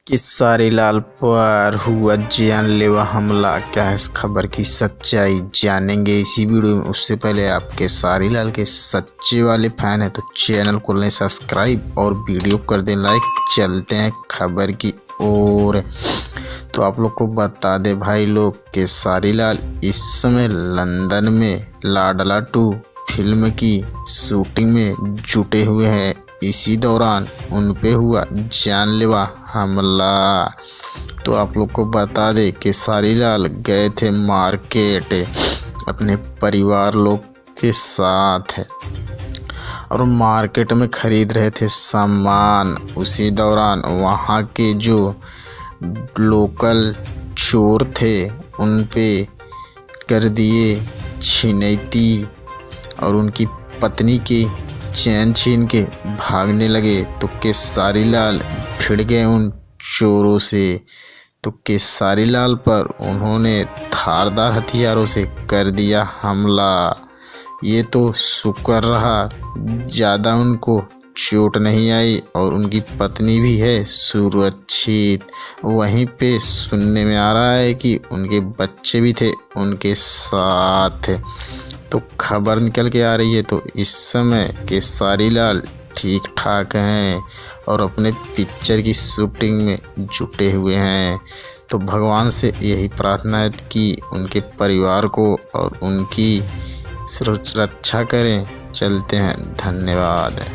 केसारी लाल पर हुआ जानलेवा हमला। क्या है इस खबर की सच्चाई, जानेंगे इसी वीडियो में। उससे पहले आप केसारी लाल के सच्चे वाले फैन हैं तो चैनल को लें सब्सक्राइब और वीडियो कर दें लाइक। चलते हैं खबर की ओर। तो आप लोग को बता दे भाई लोग, केसारी लाल इस समय लंदन में लाडला 2 फिल्म की शूटिंग में जुटे हुए हैं। इसी दौरान उन पे हुआ जानलेवा हमला। तो आप लोग को बता दे, केसारी लाल गए थे मार्केट अपने परिवार लोग के साथ और मार्केट में खरीद रहे थे सामान। उसी दौरान वहाँ के जो लोकल चोर थे उन पे कर दिए छिनैती और उनकी पत्नी की चैन छीन के भागने लगे। तो केसारी लाल भिड़ गए उन चोरों से। तो केसारी लाल पर उन्होंने धारदार हथियारों से कर दिया हमला। ये तो शुक्र रहा ज़्यादा उनको चोट नहीं आई और उनकी पत्नी भी है सुरक्षित। वहीं पे सुनने में आ रहा है कि उनके बच्चे भी थे उनके साथ। तो खबर निकल के आ रही है। तो इस समय केसारी लाल ठीक ठाक हैं और अपने पिक्चर की शूटिंग में जुटे हुए हैं। तो भगवान से यही प्रार्थना है कि उनके परिवार को और उनकी सुरक्षा करें। चलते हैं, धन्यवाद।